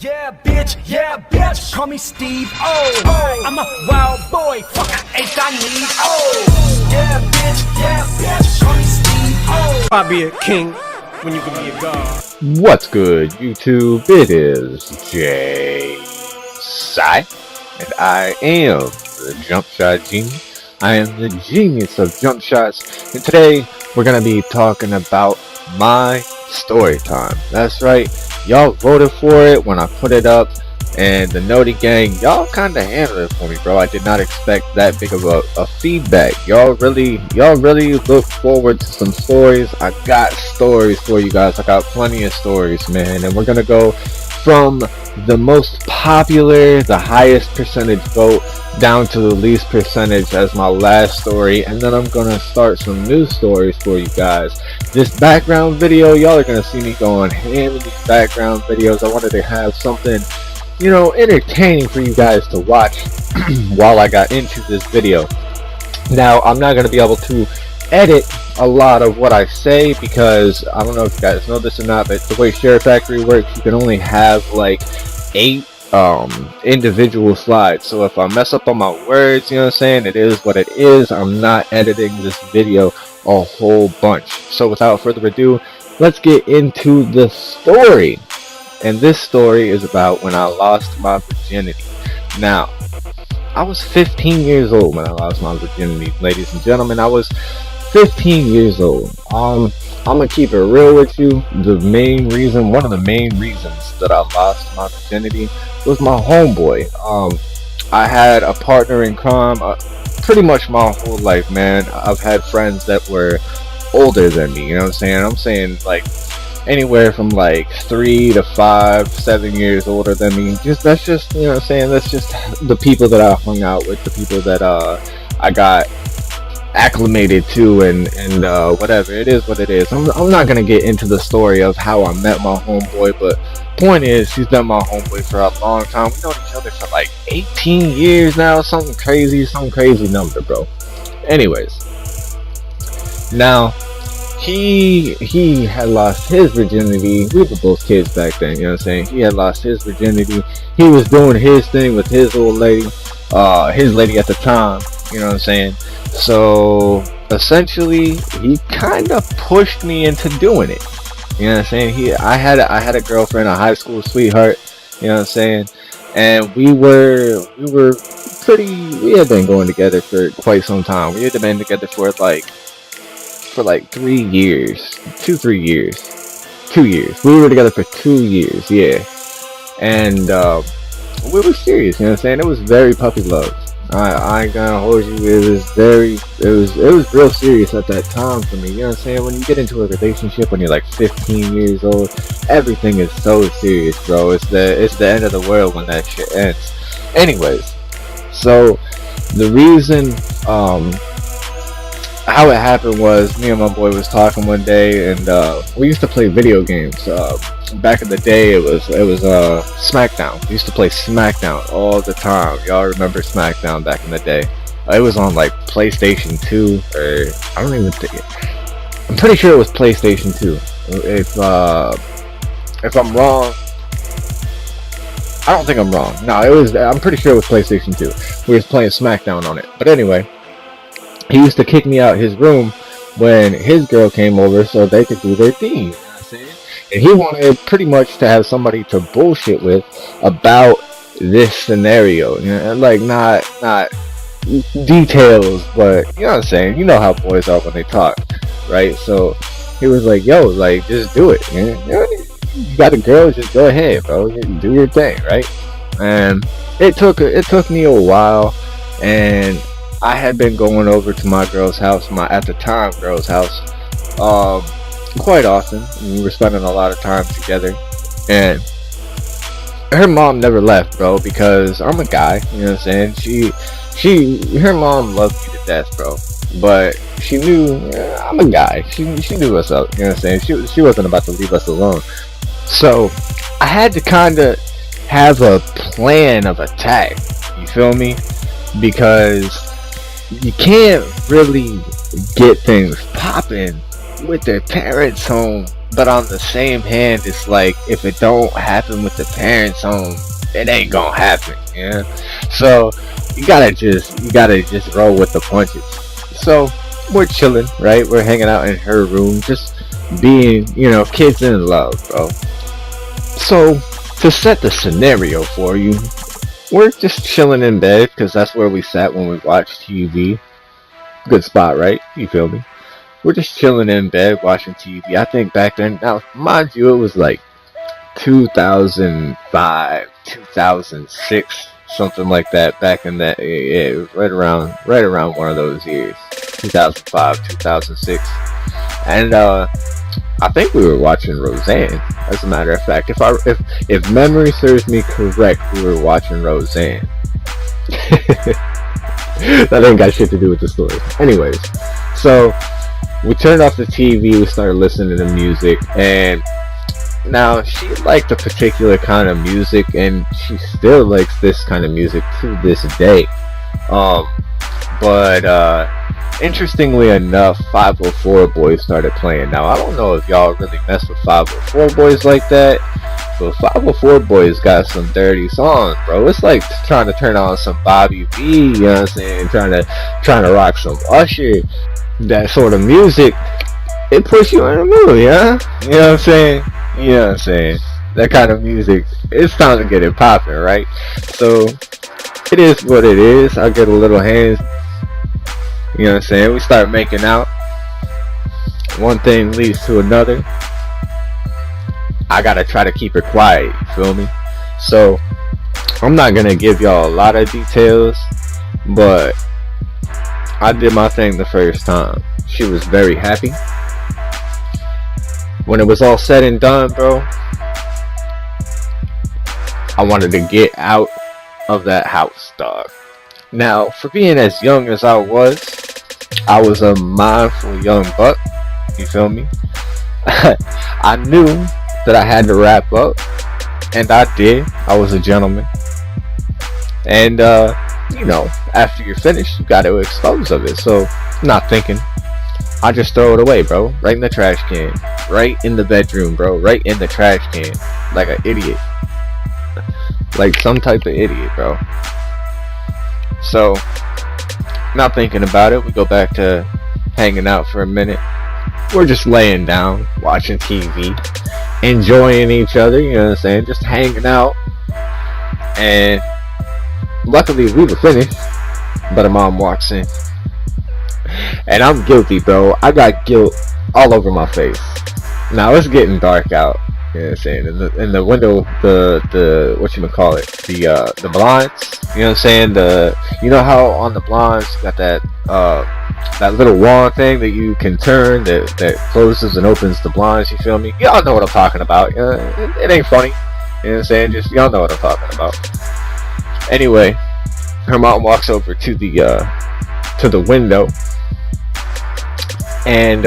yeah, bitch, call me Steve, oh, I'm a wild boy, fuck, I ain't got need, oh, yeah, bitch, call me Steve, oh. I'll be a king when you can be a god. What's good, YouTube? It is JaeySi, and I am the Jump Shot Genius. I am the genius of jump shots, and today we're gonna be talking about my story time. That's right, y'all voted for it when I put it up, and the Naughty Gang, y'all kind of handled it for me, bro. I did not expect that big of a feedback. Y'all really look forward to some stories. I got stories for you guys. I got plenty of stories, man, and we're gonna go from the most popular, the highest percentage vote, down to the least percentage as my last story, and then I'm gonna start some new stories for you guys. This background video, y'all are gonna see me going ham in these background videos. I wanted to have something, you know, entertaining for you guys to watch while I got into this video. Now, I'm not gonna be able to edit a lot of what I say because I don't know if you guys know this or not, but the way Share Factory works, you can only have like 8 individual slides. So if I mess up on my words, you know what I'm saying, it is what it is. I'm not editing this video a whole bunch. So without further ado, let's get into the story. And this story is about when I lost my virginity. Now, I was 15 years old when I lost my virginity, ladies and gentlemen. I was 15 years old. I'm gonna keep it real with you. One of the main reasons that I lost my virginity was my homeboy. I had a partner in crime pretty much my whole life, man. I've had friends that were older than me, you know what I'm saying? I'm saying like anywhere from like 3 to 5, 7 years older than me. That's just, you know what I'm saying, that's just the people that I hung out with, the people that I got acclimated to, and whatever. It is what it is. I'm not gonna get into the story of how I met my homeboy, but point is, he's been my homeboy for a long time. We've known each other for like 18 years now, some crazy number, bro. Anyways, now he had lost his virginity. We were both kids back then, you know what I'm saying? He had lost his virginity. He was doing his thing with his old lady, his lady at the time, you know what I'm saying? So essentially, he kind of pushed me into doing it. You know what I'm saying? I had a girlfriend, a high school sweetheart. You know what I'm saying? And we had been going together for quite some time. We had been together for like 3 years, 3 years, 2 years. We were together for 2 years, yeah. And we were serious. You know what I'm saying? It was very puppy love. I ain't gonna hold you. It was real serious at that time for me. You know what I'm saying? When you get into a relationship when you're like 15 years old, everything is so serious, bro. It's the end of the world when that shit ends. Anyways, so the reason how it happened was, me and my boy was talking one day, and we used to play video games. Back in the day, it was SmackDown. We used to play SmackDown all the time. Y'all remember SmackDown back in the day? It was on like PlayStation 2, or I don't even think it. I'm pretty sure it was PlayStation 2. If I'm wrong, I don't think I'm wrong. No, I'm pretty sure it was PlayStation 2. We was playing SmackDown on it. But anyway, he used to kick me out his room when his girl came over so they could do their thing. You know what I'm saying? And he wanted pretty much to have somebody to bullshit with about this scenario. You know, like not details, but you know what I'm saying? You know how boys are when they talk, right? So he was like, yo, like, just do it, man. You got a girl, just go ahead, bro. Do your thing, right? And it took me a while, and I had been going over to my girl's house, at the time girl's house, quite often. We were spending a lot of time together, and her mom never left, bro, because I'm a guy, you know what I'm saying? Her mom loved me to death, bro, but she knew I'm a guy. She knew what's up, you know what I'm saying? She wasn't about to leave us alone. So I had to kind of have a plan of attack, you feel me? Because you can't really get things popping with their parents home But on the same hand, it's like if it don't happen with the parents home, it ain't gonna happen. Yeah. So you gotta just roll with the punches. So we're chilling, right? We're hanging out in her room, just being, kids in love, bro. So to set the scenario for you, we're just chilling in bed because that's where we sat when we watched TV. Good spot, right? You feel me? We're just chilling in bed watching TV. I think back then, now mind you, it was like 2005, 2006, something like that. Back in that, yeah, it was right around one of those years, 2005, 2006, and I think we were watching Roseanne. As a matter of fact, if memory serves me correct, we were watching Roseanne. That ain't got shit to do with the story. Anyways, so we turned off the TV, we started listening to music, and now she liked a particular kind of music, and she still likes this kind of music to this day. But interestingly enough, 504 Boys started playing. Now, I don't know if y'all really mess with 504 Boys like that, but 504 Boys got some dirty songs, bro. It's like trying to turn on some Bobby B, you know what I'm saying? Trying to rock some Usher. That sort of music, it puts you in the mood, yeah? You know what I'm saying? You know what I'm saying? That kind of music, it's time to get it popping, right? So, it is what it is. I get a little hands, you know what I'm saying? We start making out. One thing leads to another. I gotta try to keep it quiet, you feel me? So, I'm not gonna give y'all a lot of details, but I did my thing the first time. She was very happy. When it was all said and done, bro, I wanted to get out of that house, dog. Now, for being as young as I was a mindful young buck. You feel me? I knew that I had to wrap up, and I did. I was a gentleman. And, after you're finished, you gotta expose of it. So, not thinking, I just throw it away, bro. Right in the trash can. Right in the bedroom, bro. Right in the trash can. Like an idiot. Like some type of idiot, bro. So, not thinking about it, we go back to hanging out for a minute. We're just laying down, watching TV, enjoying each other, you know what I'm saying? Just hanging out. And luckily we were finished, but her mom walks in. And I'm guilty, bro. I got guilt all over my face. Now it's getting dark out. You know what I'm saying? In the window, the whatchamacallit, the blinds, you know what I'm saying? You know how on the blinds you got that little wand thing that you can turn that closes and opens the blinds, you feel me? Y'all know what I'm talking about. It ain't funny. You know what I'm saying? Just y'all know what I'm talking about. Anyway, her mom walks over to the window, and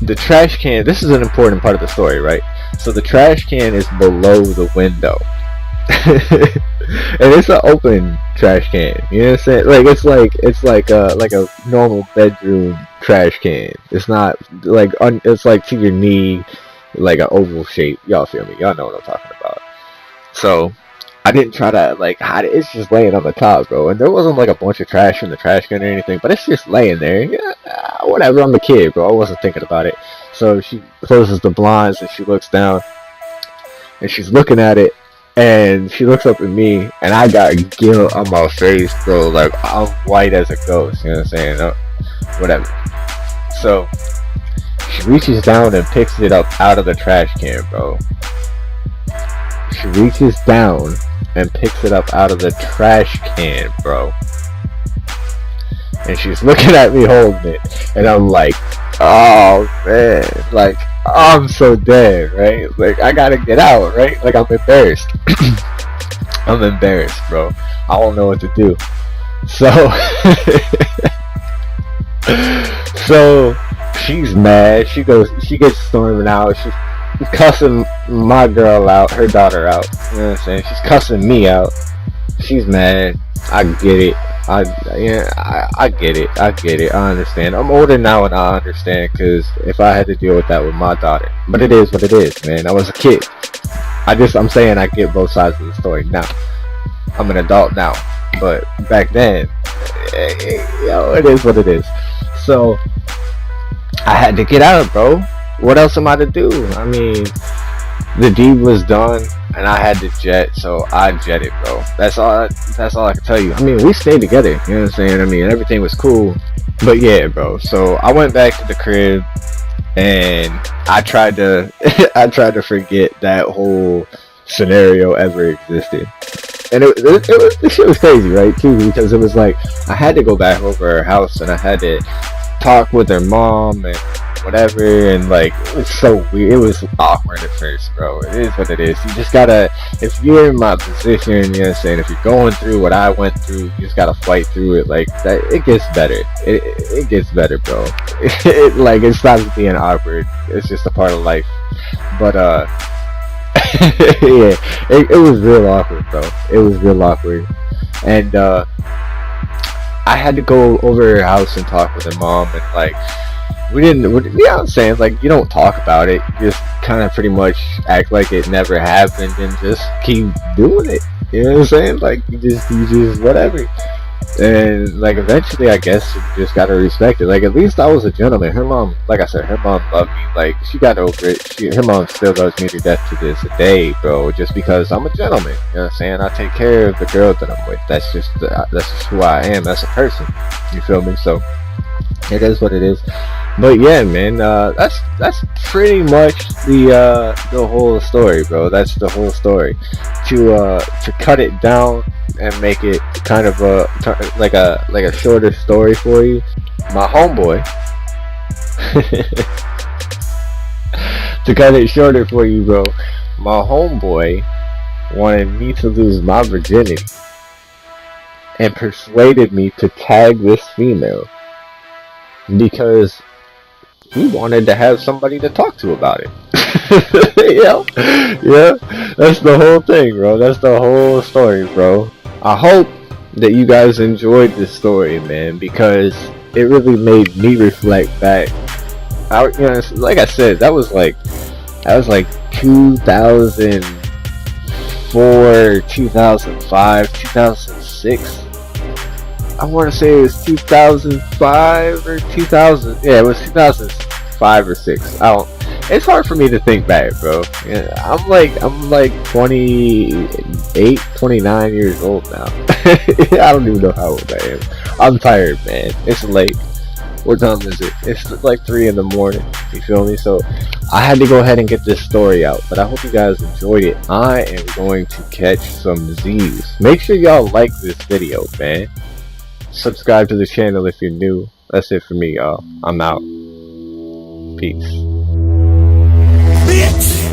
the trash can, this is an important part of the story, right? So the trash can is below the window. And it's an open trash can, you know what I'm saying? Like it's like a normal bedroom trash can. It's not like it's like to your knee, like an oval shape. Y'all feel me? Y'all know what I'm talking about. So I didn't try to like hide it. It's just laying on the top, bro. And there wasn't like a bunch of trash in the trash can or anything, but it's just laying there. Yeah, whatever. I'm a kid, bro. I wasn't thinking about it. So she closes the blinds and she looks down and she's looking at it, and she looks up at me, and I got guilt on my face, bro. Like I'm white as a ghost. You know what I'm saying? Whatever. So she reaches down and picks it up out of the trash can, bro. She reaches down and picks it up out of the trash can, bro. And she's looking at me holding it, and I'm like, oh man, like I'm so dead, right? Like I gotta get out, right? Like I'm embarrassed. I'm embarrassed, bro. I don't know what to do. So so she's mad. She gets storming out. She's cussing my girl out, her daughter out. You know what I'm saying? She's cussing me out. She's mad. I get it. I get it. I get it. I understand. I'm older now and I understand, because if I had to deal with that with my daughter, but it is what it is, man. I was a kid. I'm saying I get both sides of the story now. I'm an adult now, but back then, it is what it is. So I had to get out, bro. What else am I to do? I mean, the deed was done, and I had to jet, so I jetted, bro. That's all I can tell you. I mean, we stayed together, you know what I'm saying? I mean, everything was cool, but yeah, bro. So I went back to the crib, and I tried to forget that whole scenario ever existed. And the shit was crazy, right, too, because it was like, I had to go back over her house, and I had to talk with her mom, and whatever, and like, it was so weird. It was awkward at first, bro. It is what it is. You just gotta, if you're in my position, you know what I'm saying, if you're going through what I went through, you just gotta fight through it. Like that, it gets better. It gets better, bro. It stops being awkward. It's just a part of life. But yeah, it was real awkward, bro. It was real awkward. And I had to go over her house and talk with her mom, and like, you know what I'm saying, like, you don't talk about it, you just kind of pretty much act like it never happened and just keep doing it, you know what I'm saying, like, you just whatever. And like, eventually, I guess you just gotta respect it. Like, at least I was a gentleman. Her mom, like I said, her mom loved me. Like, she got over it. Her mom still loves me to death to this day, bro. Just because I'm a gentleman. You know what I'm saying? I take care of the girl that I'm with. That's just who I am as a person. You feel me? So it is what it is. But yeah, man, that's pretty much the whole story, bro. That's the whole story. To cut it down and make it kind of like a shorter story for you, my homeboy. To cut it shorter for you, bro, my homeboy wanted me to lose my virginity and persuaded me to tag this female because he wanted to have somebody to talk to about it. Yeah, that's the whole thing, bro. That's the whole story, bro. I hope that you guys enjoyed this story, man, because it really made me reflect back. You know, like I said, that was like 2004, 2005, 2006. I want to say it was 2005 or 2000. Yeah, it was 2005 or 6. It's hard for me to think back, bro. Yeah, I'm like 28, 29 years old now. I don't even know how old I am. I'm tired, man. It's late. What time is it? It's like 3 in the morning. You feel me? So I had to go ahead and get this story out. But I hope you guys enjoyed it. I am going to catch some Z's. Make sure y'all like this video, man. Subscribe to the channel if you're new. That's it for me, y'all. I'm out. Peace. Bitch!